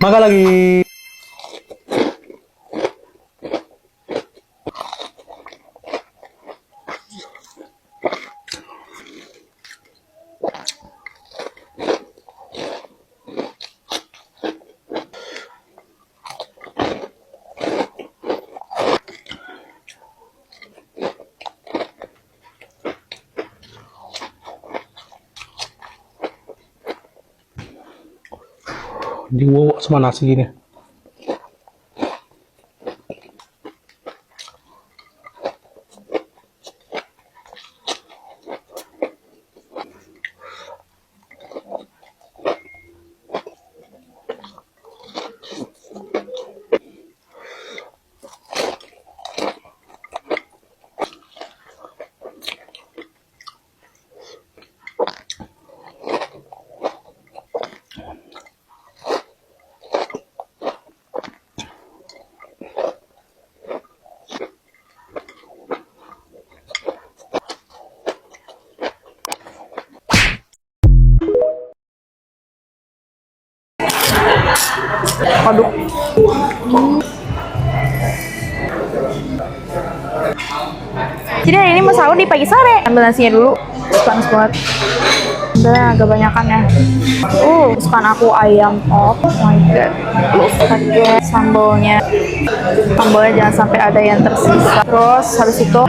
Makan lagi. Di wow sama nasi gini. Aduh. Jadi hari ini mau sahur di pagi sore. Ambil nasinya dulu. Panas banget. Udah agak banyakan ya. Kesukaan aku ayam pop. Oh my god. Pakai sambalnya. Sambalnya jangan sampai ada yang tersisa. Terus habis itu,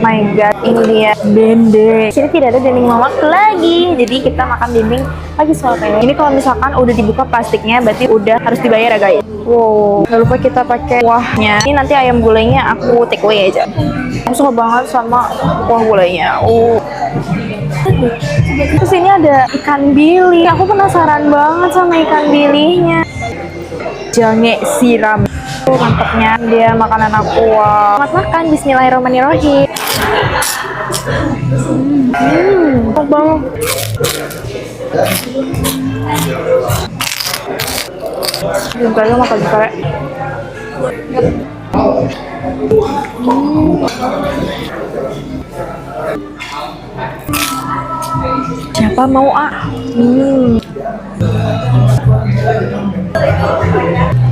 my god, ini dia dendeng. Sini tidak ada dendeng mamak lagi. Jadi kita makan dendeng pagi sore. Ini kalau misalkan udah dibuka plastiknya, berarti udah harus dibayar ya guys. Wow. Gak lupa kita pakai kuahnya. Ini nanti ayam gulainya aku take away aja. Aku suka banget sama kuah gulainya. Terus ini ada ikan bili. Aku penasaran banget sama ikan bilinya. Jange siram. Mantepnya dia makanan aku. Selamat makan. Bismillahirrahmanirrahim. Enak banget. Juga makan sore. Siapa mau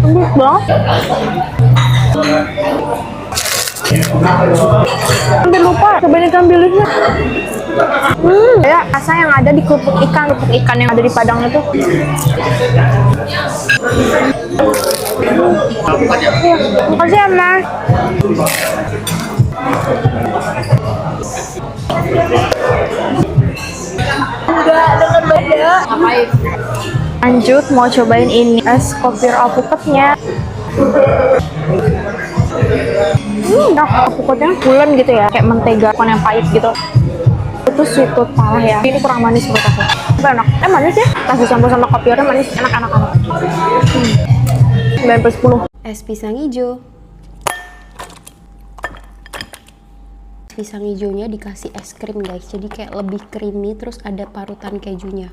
Lembut banget. Hampir lupa cobain ikan bilisnya. Kayak rasa yang ada di kerupuk ikan yang ada di Padang itu. Makasih ya Mas. Enggak denger beda. Lanjut mau cobain ini es kopi alpukatnya. Alpukatnya bulan gitu ya, kayak mentega yang pahit gitu. Itu sweet tooth parah ya. Ini kurang manis menurut aku. Enak. Manis ya. Kasih sambal sama kopiornya manis, enak. 9/10. Es pisang hijau. Pisang hijaunya dikasih es krim guys, jadi kayak lebih creamy, terus ada parutan kejunya.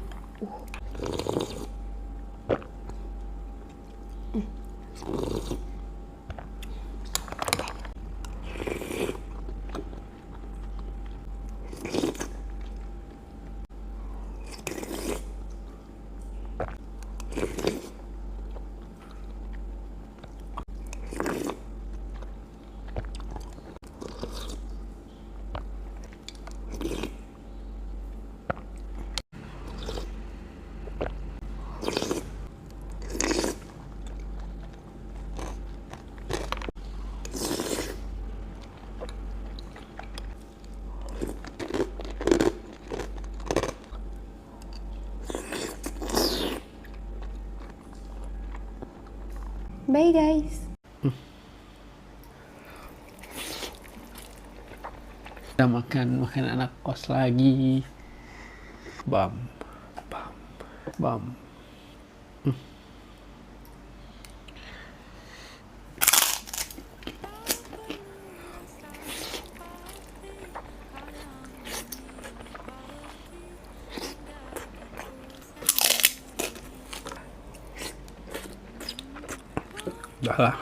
Bye guys. Kita makan anak kos lagi. Bam. Udah lah.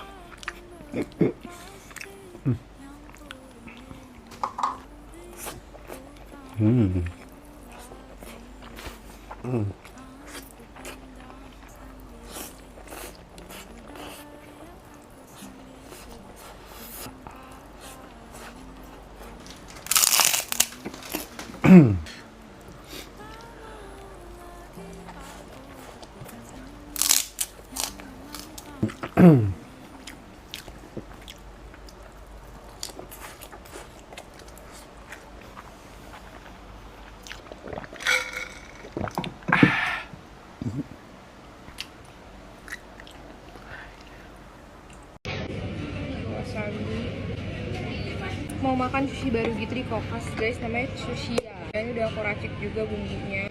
Mau makan sushi baru gitu di Kokas guys, namanya sushi ya. Ini udah aku racik juga bumbunya.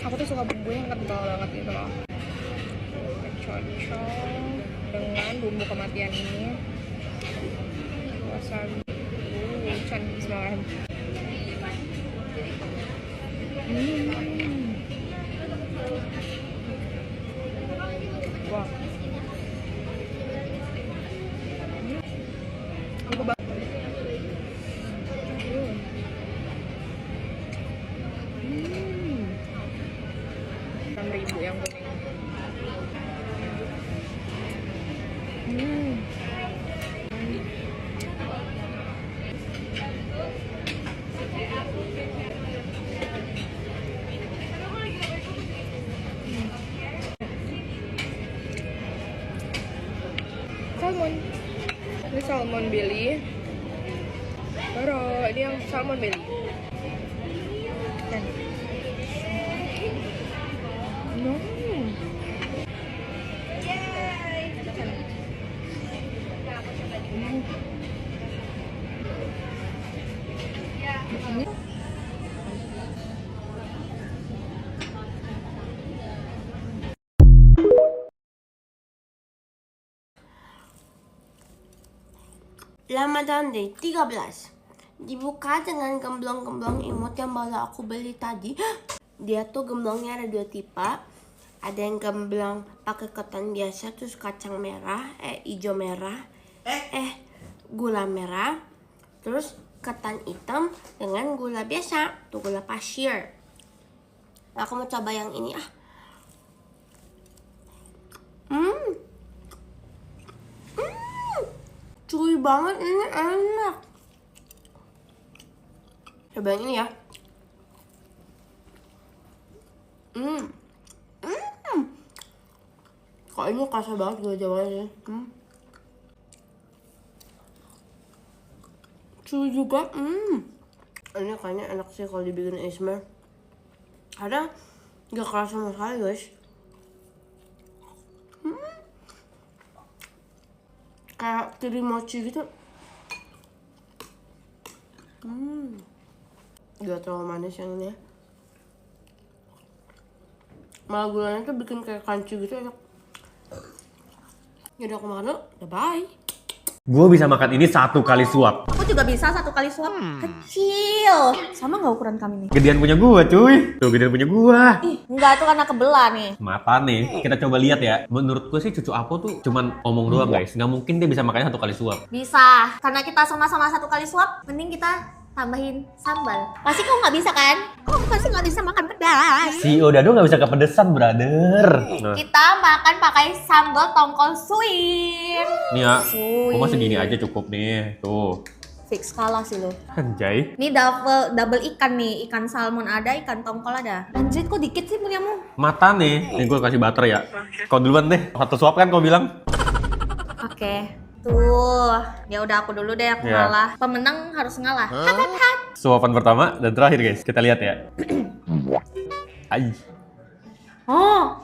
Aku tuh suka bumbunya yang kental banget gitu loh. Cocok dengan bumbu kematian ini. Wasabi. Can bismillahirrahmanirrahim. Wah. Aku banget. 6.000 yang kuning. Salmon. Ini salmon belly. Baru ini yang salmon belly. Dan Ramadan Day 13 dibuka dengan gemblong-gemblong imut yang baru aku beli tadi. Dia tuh gemblongnya ada 2 tipe. Ada yang gemblong pakai ketan biasa terus kacang merah, hijau merah, gula merah, terus ketan hitam dengan gula biasa, tuh gula pasir. Aku mau coba yang ini ah. Cuy banget, ini enak. Coba yang ini ya. Kok ini kasar banget gula jawanya. Cuy juga. Ini kayaknya enak sih kalau dibikin ASMR. Ada gak keras sama sekali guys. Kayak tiri mochi gitu. Gak terlalu manis yang ini ya. Malah gulanya tuh bikin kayak crunchy gitu enak. Yaudah aku makan dulu, udah bye. Gue bisa makan ini 1 kali suap. aku juga bisa 1 kali suap. Kecil. Sama nggak ukuran kami nih? Gedean punya gue cuy. Tuh gedean punya gue. Enggak, itu karena kebelah nih. Mata nih. Kita coba lihat ya. Menurut gue sih cucu Apo tuh cuman omong doang guys. Nggak mungkin dia bisa makannya 1 kali suap. Bisa. Karena kita sama-sama 1 kali suap, mending kita tambahin sambal. Pasti kau nggak bisa kan? Kau pasti nggak bisa makan pedas. Si Odado nggak bisa kepedesan brother. Nah, Kita makan pakai sambal tongkol suwir. nih ya. Gue masih gini aja cukup nih. Tuh. Fix kalah sih lo. Anjay. Ini double ikan nih. Ikan salmon ada, ikan tongkol ada. Anjir kok dikit sih punyamu? Mata nih. Nih gue kasih butter ya. Kau duluan deh. 1 suap kan kau bilang. Oke. Tuh, ya udah aku dulu deh, aku Ya. ngalah. Pemenang harus ngalah. Suapan pertama dan terakhir guys. Kita lihat ya. Ay. Oh,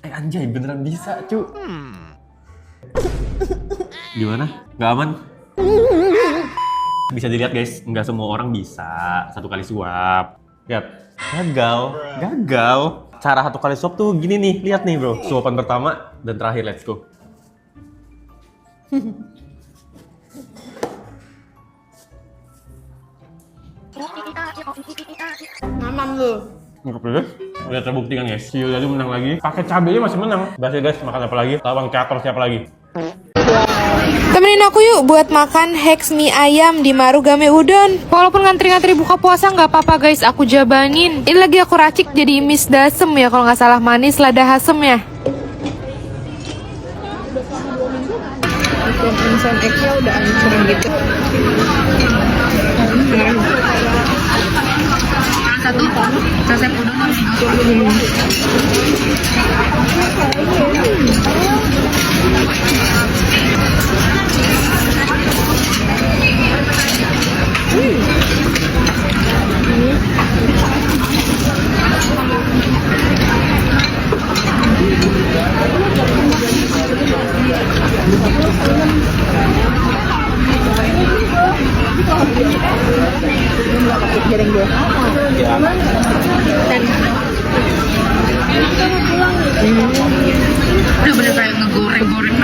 Anjay beneran bisa cu. Gimana? Nggak aman? Bisa dilihat guys, nggak semua orang bisa 1 kali suap. Lihat, gagal. Cara 1 kali suap tuh gini nih, lihat nih bro. Suapan pertama dan terakhir, let's go. mamam lu. Udah terbukti kan guys, si Yudadu menang lagi. Pakai cabenya masih menang. Berhasil guys, makan apa lagi? Lawang catur siapa lagi? Temenin aku yuk buat makan Hex mie ayam di Marugame Udon. Walaupun ngantri-ngantri buka puasa nggak apa-apa guys, aku jabanin. Ini lagi aku racik jadi mis dasem ya, kalau nggak salah manis lada asem ya. Instan X-nya udah hancur gitu. satu sasep udon. Udah bener kayak ngegoreng-goreng.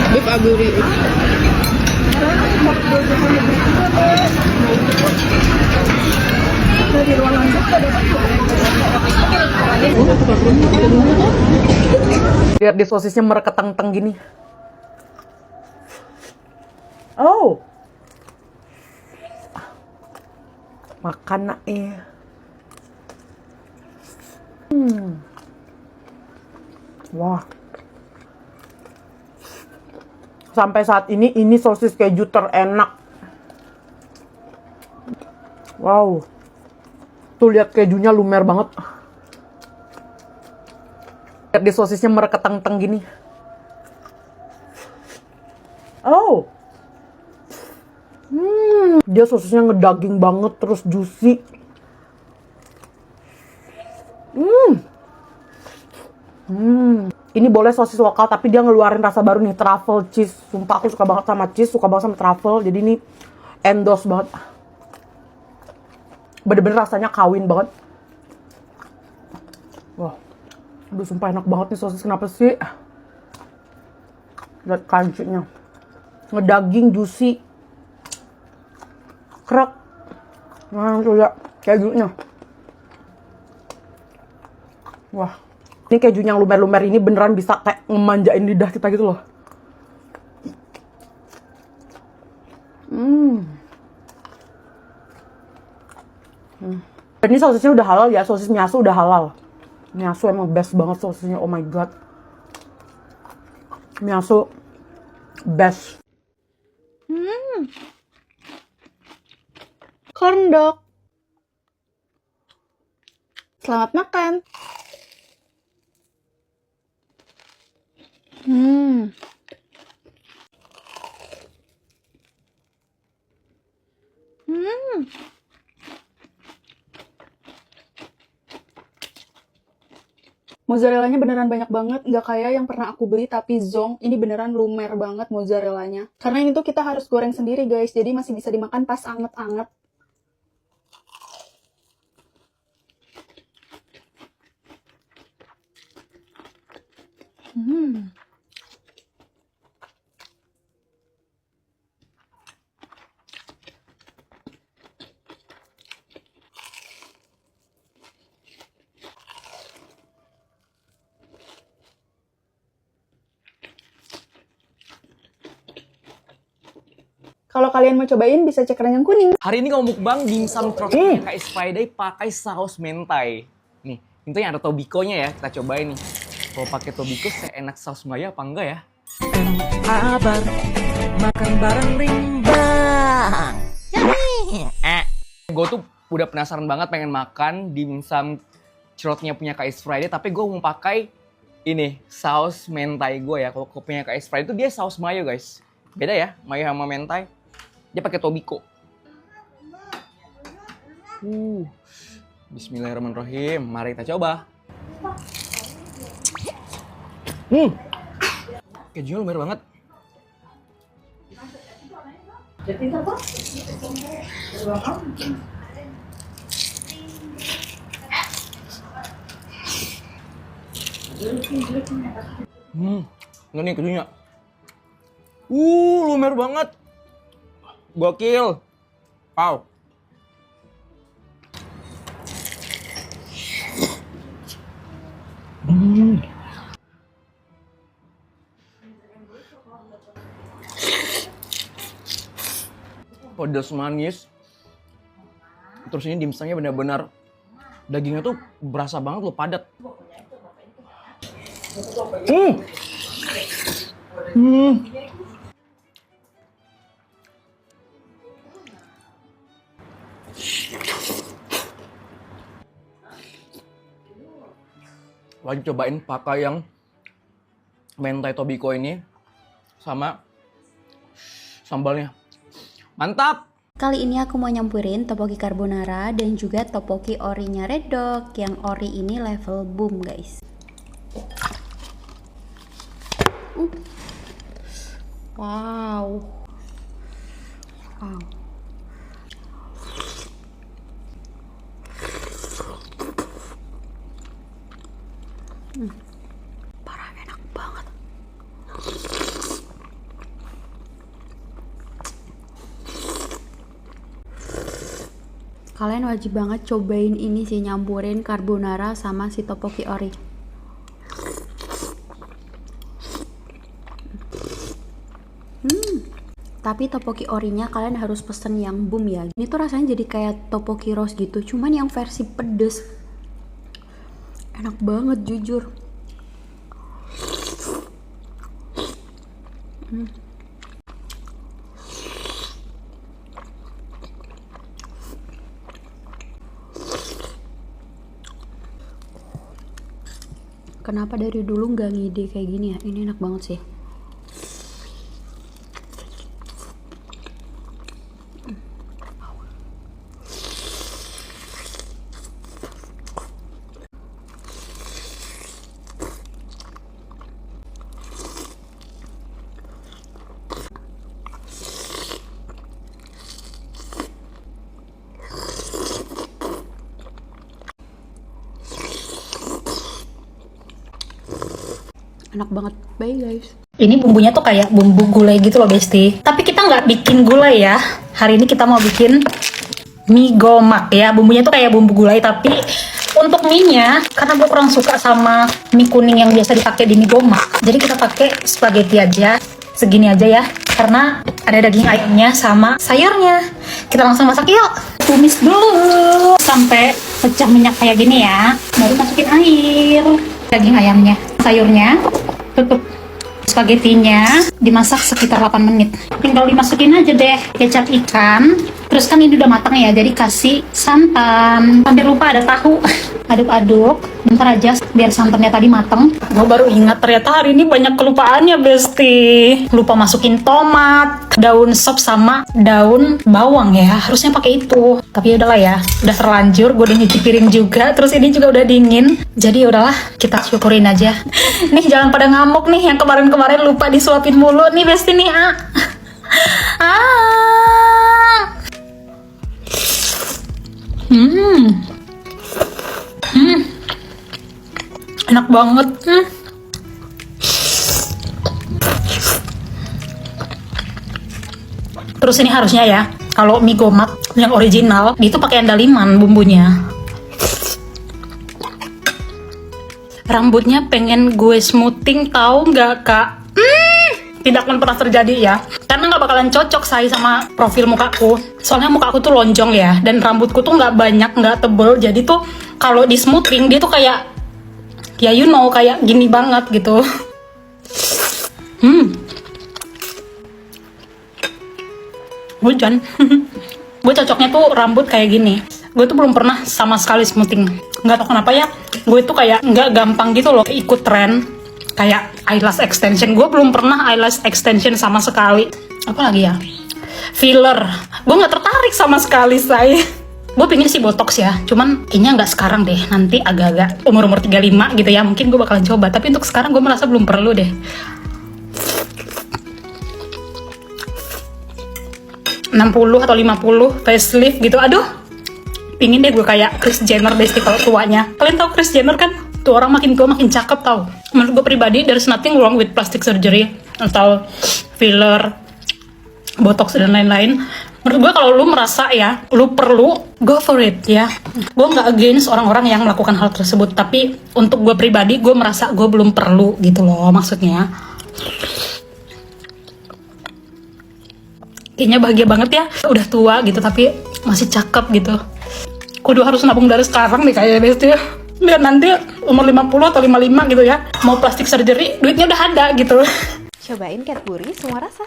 Beef aguri. Lihat di sosisnya mereketeng-teng gini. Oh. Makan nak Wah. Sampai saat ini sosis keju terenak. Wow. Tuh lihat kejunya lumer banget. Lihat di sosisnya mereketeng-teng gini. Oh. Dia sosisnya ngedaging banget, terus juicy. Ini boleh sosis lokal, tapi dia ngeluarin rasa baru nih, truffle cheese. Sumpah aku suka banget sama cheese, suka banget sama truffle. Jadi ini endorse banget. Bener-bener rasanya kawin banget. Wah, aduh sumpah enak banget nih sosis, kenapa sih? Lihat crunchy-nya. Ngedaging, juicy. Krek. Nah, tuh lihat kejunya. Wah, ini kejunya yang lumer-lumer ini beneran bisa kayak ngemanjain lidah kita gitu loh. Dan ini sosisnya udah halal ya, sosis miasu udah halal. Miasu emang best banget sosisnya, oh my god. Miasu best. Corn dog. Selamat makan. Mozzarellanya beneran banyak banget, nggak kayak yang pernah aku beli tapi zonk. Ini beneran lumer banget mozzarellanya. Karena ini tuh kita harus goreng sendiri guys, jadi masih bisa dimakan pas anget-anget. Kalau kalian mau cobain bisa cek keranjang kuning. Hari ini kamu mukbang dimsum trotnya KS Friday pakai saus mentai. Nih, itu yang ada tobikonya ya, kita cobain nih. Kalau pakai tobiko seenak saus Maya apa enggak ya? Kabar makan bareng rimbang. Gue tuh udah penasaran banget pengen makan dimsum trotnya punya KS Friday, tapi gue mau pakai ini saus mentai gue ya. Kalau punya KS Friday itu dia saus mayo guys. Beda ya, mayo sama mentai. Dia pakai tobiko. Bismillahirrahmanirrahim. Mari kita coba. Kejunya lumer banget. Ini nih kejunya. Lumer banget. Gokil. Wow. Pedas manis. Terus ini dimsumnya benar-benar dagingnya tuh berasa banget loh, padat. Wajib cobain pakai yang mentai tobiko ini sama sambalnya. Mantap! Kali ini aku mau nyampurin topoki carbonara dan juga topoki orinya Red Dog. Yang ori ini level boom guys. Wow. Wow. Parah enak banget. Kalian wajib banget cobain ini sih, nyampurin carbonara sama si topoki ori. Tapi topoki orinya kalian harus pesen yang boom ya. Ini tuh rasanya jadi kayak topoki roast gitu, cuman yang versi pedes. Enak banget jujur. Kenapa dari dulu nggak ngide kayak gini ya? Ini enak banget sih. Enak banget. Bye guys. Ini bumbunya tuh kayak bumbu gulai gitu loh Besti. Tapi kita nggak bikin gulai ya. Hari ini kita mau bikin mie gomak ya. Bumbunya tuh kayak bumbu gulai, tapi untuk mie-nya, karena gue kurang suka sama mie kuning yang biasa dipakai di mie gomak, jadi kita pakai spaghetti aja. Segini aja ya, karena ada daging ayamnya sama sayurnya. Kita langsung masak yuk. Tumis dulu sampai pecah minyak kayak gini ya. Baru masukin air. Daging ayamnya, sayurnya, tutup. Spagettinya dimasak sekitar 8 menit. Tinggal dimasukin aja deh kecap ikan. Terus kan ini udah matang ya, jadi kasih santan. Hampir lupa ada tahu. Aduk-aduk, bentar aja biar santannya tadi matang. Gue baru ingat ternyata hari ini banyak kelupaannya Besti. Lupa masukin tomat, daun sop sama daun bawang ya. Harusnya pakai itu. Tapi udahlah ya, udah terlanjur. Gue udah nyuci piring juga. Terus ini juga udah dingin. Jadi udahlah, kita syukurin aja. Nih jangan pada ngamuk nih, yang kemarin-kemarin lupa disuapin mulu nih Besti nih. Enak banget. Terus ini harusnya ya, kalau mie gomak yang original, itu pakai andaliman bumbunya. Rambutnya pengen gue smoothing, tahu nggak kak? Tidak akan pernah terjadi ya, karena nggak bakalan cocok saya sama profil mukaku. Soalnya mukaku tuh lonjong ya, dan rambutku tuh nggak banyak, nggak tebel. Jadi tuh kalau di smoothing dia tuh kayak, ya you know, kayak gini banget gitu. Hujan. Gue cocoknya tuh rambut kayak gini. Gue tuh belum pernah sama sekali smoothing. Nggak tahu kenapa ya, gue tuh kayak nggak gampang gitu loh ikut tren kayak eyelash extension. Gue belum pernah eyelash extension sama sekali. Apa lagi ya, filler. Gue nggak tertarik sama sekali saya. Gue pengen sih botox ya, cuman kayaknya nggak sekarang deh. Nanti agak-agak umur-umur 35 gitu ya, mungkin gue bakalan coba. Tapi untuk sekarang gue merasa belum perlu deh. 60 atau 50 facelift gitu. Aduh, pingin deh gue kayak Kris Jenner Besti kalau tuanya. Kalian tahu Kris Jenner kan? Tuh orang makin tua makin cakep tau. Menurut gue pribadi, there's nothing wrong with plastic surgery atau filler, botox dan lain-lain. Menurut gue kalau lu merasa ya, lu perlu, go for it ya. Gue nggak against orang-orang yang melakukan hal tersebut, tapi untuk gue pribadi, gue merasa gue belum perlu gitu loh maksudnya. Kayaknya bahagia banget ya, udah tua gitu tapi masih cakep gitu. Kudu harus nabung dari sekarang nih kayaknya Besti ya. Lihat nanti umur 50 atau 55 gitu ya, mau plastik surgery, duitnya udah ada gitu. Cobain Cadbury semua rasa.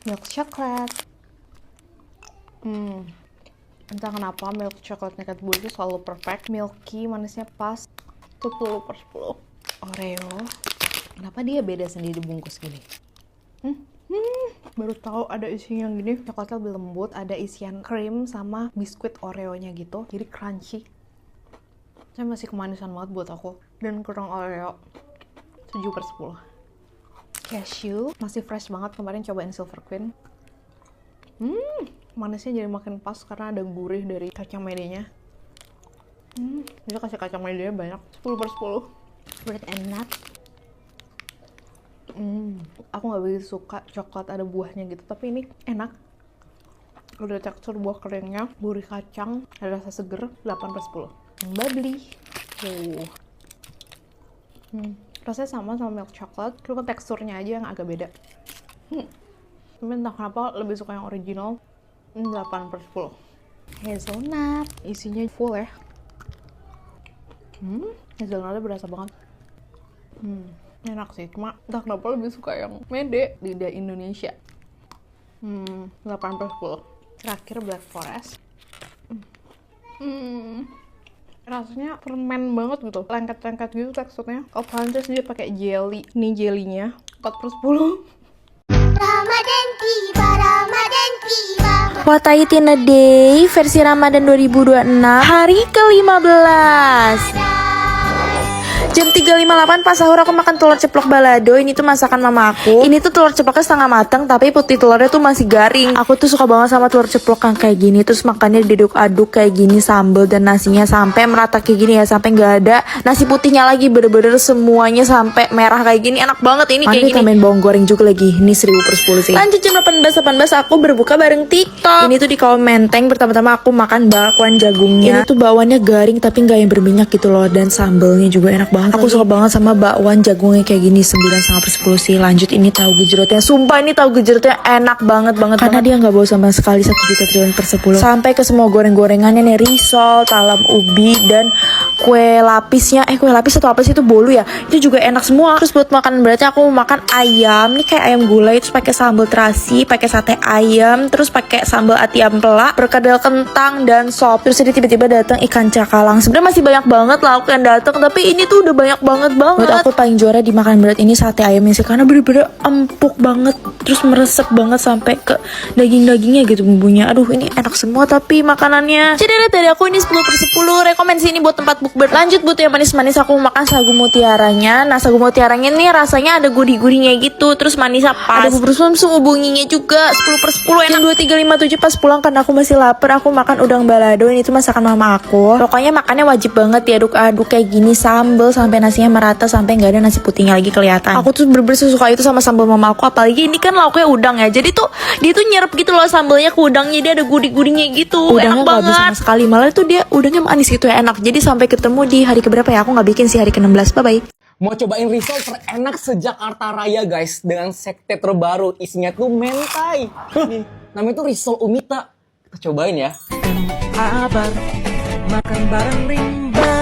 Milk chocolate. Entah kenapa milk chocolate Cadbury itu selalu perfect. Milky, manisnya pas. 10/10. Oreo. Kenapa dia beda sendiri dibungkus gini? Baru tahu ada isinya yang gini. Coklatnya lebih lembut, ada isian krim sama biskuit Oreo-nya gitu. Jadi crunchy. Saya masih kemanisan banget buat aku. Dan kurang Oreo. 7/10. Cashew masih fresh banget, kemarin cobain Silver Queen. Manisnya jadi makin pas karena ada gurih dari kacang medenya. Dia kasih kacang medenya banyak. 10/10. Bread and nut. Aku nggak begitu suka coklat ada buahnya gitu, tapi ini enak. Udah tekstur buah keringnya, gurih kacang, ada rasa seger. 8/10. Bubbly. Rasanya sama milk chocolate, cuma teksturnya aja yang agak beda. Tapi entah kenapa lebih suka yang original. 8/10. Hazelnut, isinya full ya. Hazelnutnya berasa banget. Enak sih, cuma entah kenapa lebih suka yang mede, lidah Indonesia. 8/10. Terakhir Black Forest. Rasanya permen banget gitu, lengket-lengket gitu teksturnya. Kalau Prancis dia pakai jelly, ini jelinya. 4/10. What I Eat in a Day versi Ramadan 2026 hari ke-15. Jam 3.58 pas sahur aku makan telur ceplok balado. Ini tuh masakan mama aku. Ini tuh telur ceploknya setengah matang, tapi putih telurnya tuh masih garing. Aku tuh suka banget sama telur ceplok yang kayak gini. Terus makannya diaduk-aduk kayak gini, sambal dan nasinya sampai merata kayak gini ya, sampai nggak ada nasi putihnya lagi, bener-bener semuanya sampai merah kayak gini. Enak banget ini kayak gini. Tambahin bawang goreng juga lagi. Ini 10/10 sih. Lanjut jam 18 aku berbuka bareng TikTok. Ini tuh di Kaum Menteng. Pertama-tama aku makan bakwan jagungnya. Ini tuh bakwannya garing tapi nggak yang berminyak gitu loh, dan sambalnya juga enak banget. Aku suka banget sama bakwan jagungnya kayak gini. 9,5/10 sih. Lanjut ini tahu gejrotnya. Sumpah ini tahu gejrotnya enak banget karena dia nggak bau sama sekali. 1.000.000/10. Sampai ke semua goreng-gorengannya nih, risol, talam ubi, dan kue lapisnya. Kue lapis atau apa sih itu, bolu ya. Itu juga enak semua. Terus buat makanan beratnya aku mau makan ayam. Ini kayak ayam gulai, terus pakai sambal terasi, pakai sate ayam, terus pakai sambal ati ampela, perkedel kentang dan sop. Terus jadi tiba-tiba datang ikan cakalang. Sebenarnya masih banyak banget lauk yang datang, tapi ini tuh udah banyak banget. Buat aku paling juara di makanan berat ini sate ayamnya sih, karena bener-bener empuk banget, terus meresep banget sampai ke daging-dagingnya gitu bumbunya. Aduh ini enak semua tapi makanannya. Jadi lihat dari aku ini 10/10. Rekomendasi ini buat tempat bukber. Lanjut buat yang manis-manis, aku mau makan sagu mutiaranya. Nah sagu mutiaranya nih rasanya ada gurih-gurihnya gitu, terus manisnya pas. Ada bubur sumsum ubunginya juga. 10/10 enak. 2, 3, 5, 7 pas pulang karena aku masih lapar, aku makan udang balado. Ini tuh masakan mama aku. Pokoknya makannya wajib banget diaduk-aduk kayak gini, sambel sampai nasinya merata, sampai nggak ada nasi putihnya lagi kelihatan. Aku tuh bener-bener suka itu sama sambal mama aku, apalagi ini kan lauknya udang ya, jadi tuh dia tuh nyerap gitu loh sambalnya ke udangnya, dia ada gurih-gurihnya gitu. Udangnya enak banget sama sekali, malah tuh dia udangnya manis gitu ya, enak. Jadi sampai ketemu di hari keberapa ya, aku nggak bikin sih, hari ke-16. Bye bye. Mau cobain risol terenak se-Jakarta Raya guys, dengan sekte terbaru, isinya tuh mentai. Nih, namanya tuh risol umita. Kita cobain ya. Kabar makan bareng Rimba.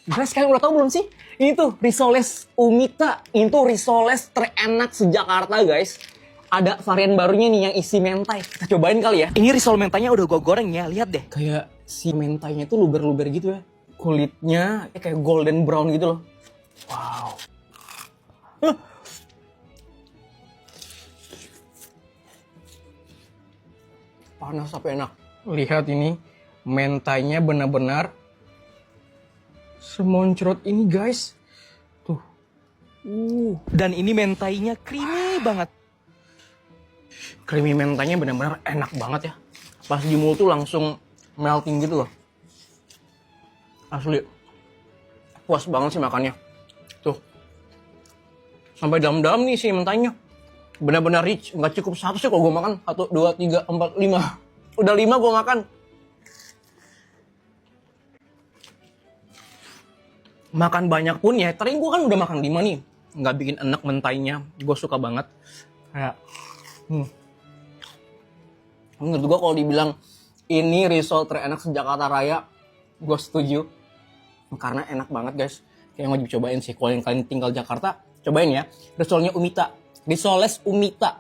Guys, kalian udah tahu belum sih? Ini tuh risoles umita. Ini tuh risoles terenak se-Jakarta guys. Ada varian barunya nih yang isi mentai. Kita cobain kali ya. Ini risol mentainya udah gue goreng ya, lihat deh. Kayak si mentainya tuh luber-luber gitu ya. Kulitnya kayak golden brown gitu loh. Wow. Panas tapi enak. Lihat ini, mentainya benar-benar semoncrot ini guys. Tuh. Dan ini mentainya creamy banget. Creamy mentainya benar-benar enak banget ya. Pas di mulut tuh langsung melting gitu loh. Asli. Puas banget sih makannya. Tuh. Sampai dalam-dalam nih si mentainya. Benar-benar rich. Nggak cukup satu sih kalau gue makan. 1, 2, 3, 4, 5. Udah 5 gue makan. Makan banyak pun ya. Tadi gue kan udah makan 5 nih. Nggak bikin enak mentainya. Gue suka banget. Kayak. Menurut gue kalau dibilang ini risol terenak se-Jakarta Raya. Gue setuju. Karena enak banget guys. Kayak wajib cobain sih. Kalau yang kalian tinggal Jakarta, cobain ya. Risolnya Umita. Risoles Umita.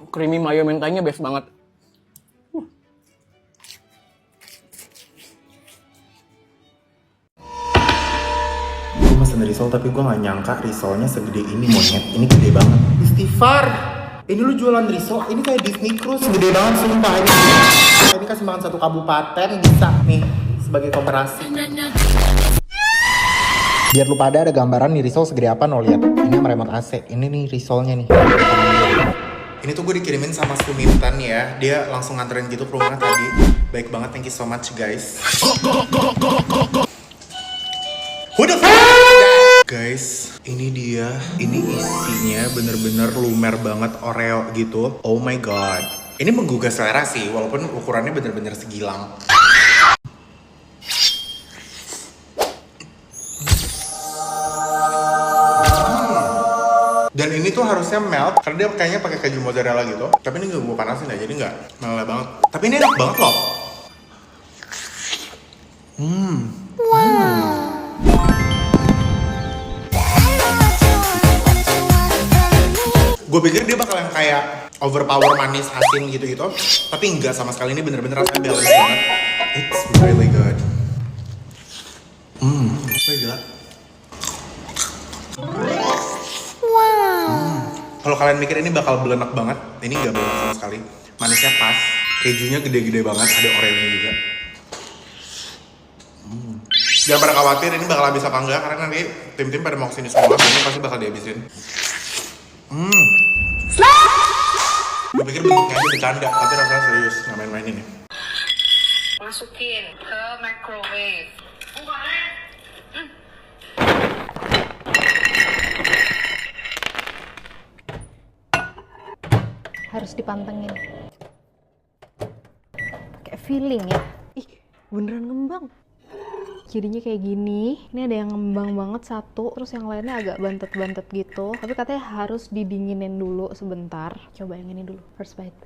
Creamy mayo mentanya best banget. Gue mesen risol tapi gue gak nyangka risolnya segede ini monyet. Ini gede banget. Istighfar. Ini lu jualan risol, ini kayak Disney Cruise. Gede banget sumpah. Ini kasih makan satu kabupaten bisa nih sebagai komparasi. Biar lu pada ada gambaran nih risol segede apa no, lihat. Ini sama remote AC. Ini nih risolnya nih. Ini tuh gue dikirimin sama Sumintan ya. Dia langsung nganterin gitu ke rumah tadi. Baik banget, thank you so much guys. Who the fuck? Guys, ini dia. Ini isinya bener-bener lumer banget Oreo gitu. Oh my god. Ini menggugah selera sih, walaupun ukurannya bener-bener segilang. Dan ini tuh harusnya melt karena dia kayaknya pakai keju mozzarella gitu. Tapi ini gak gue panasin ya, jadi nggak meleleh banget. Tapi ini enak banget loh. Gue pikir dia bakal yang kayak overpower manis asin gitu-gitu. Tapi enggak sama sekali, ini bener-bener rasanya balance banget. It's really good. Gila. Kalau kalian mikir ini bakal belenak banget, ini nggak belenak sama sekali. Manisnya pas, kejunya gede-gede banget, ada oreonya juga. Jangan pada khawatir ini bakal habis apa enggak, karena nanti tim-tim pada mau kesini semua, ini pasti bakal dihabisin. Gue pikir bentuknya aja bercanda, tapi rasanya serius, nggak main-main ini. Masukin ke microwave. Harus dipantengin. Pakai feeling ya. Ih, beneran ngembang. Jadinya kayak gini. Ini ada yang ngembang banget satu, terus yang lainnya agak bantet-bantet gitu. Tapi katanya harus didinginin dulu sebentar. Coba yang ini dulu, first bite.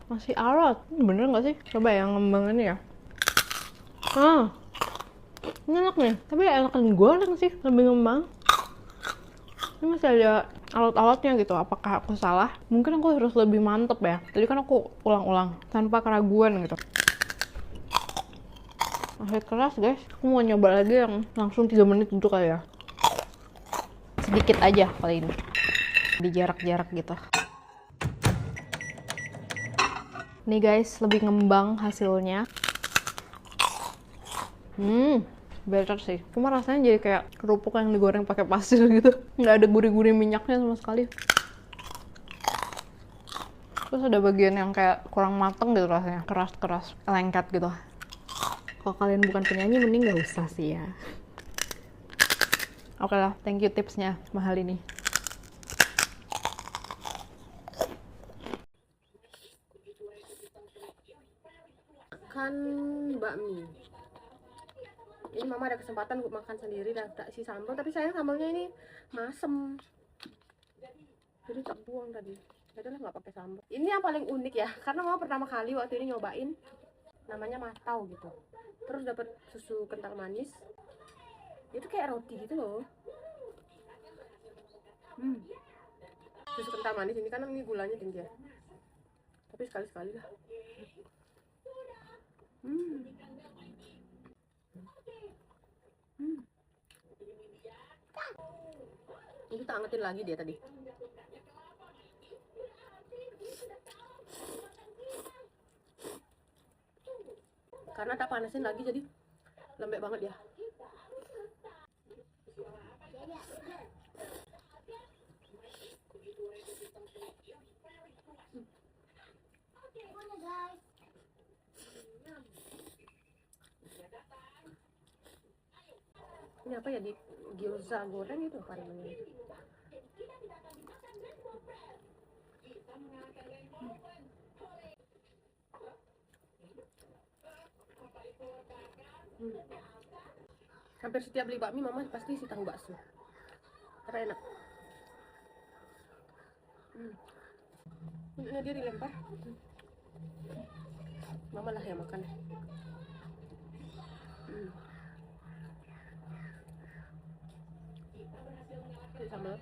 Masih alot. Bener nggak sih? Coba yang ngembang ini ya. Ini enak nih. Tapi enakan goreng sih, lebih ngembang. Ini masih ada alot-alotnya gitu. Apakah aku salah? Mungkin aku harus lebih mantep ya. Tadi kan aku ulang-ulang tanpa keraguan gitu. Masih keras guys. Aku mau nyoba lagi yang langsung 3 menit itu kali ya. Sedikit aja kali ini. Di jarak-jarak gitu. Nih guys, lebih ngembang hasilnya. Better sih. Cuma rasanya jadi kayak kerupuk yang digoreng pakai pasir gitu. Nggak ada gurih-gurih minyaknya sama sekali. Terus ada bagian yang kayak kurang mateng gitu rasanya. Keras-keras, lengket gitu. Kalau kalian bukan penyanyi, mending nggak usah sih ya. Oke lah, thank you tipsnya mahal ini. Makan bakmi. Ini mama ada kesempatan gue makan sendiri dan tak isi sambal, tapi sayang sambalnya ini masem, jadi tak buang tadi. Jadilah nggak pakai sambal. Ini yang paling unik ya, karena mama pertama kali waktu ini nyobain, namanya matau gitu. Terus dapat susu kental manis, itu kayak roti gitu loh. Susu kental manis ini kan ini gulanya tinggi ya, tapi sekali-sekali lah. Ini kita angetin lagi dia tadi. Karena tak panasin lagi jadi lembek banget ya. Ini apa ya, di gyoza goreng itu apa namanya? Hampir setiap beli bakmi mama pasti isi tahu bakso. Karena enak. Ini dia dilempar. Mama lah yang makan. Sama.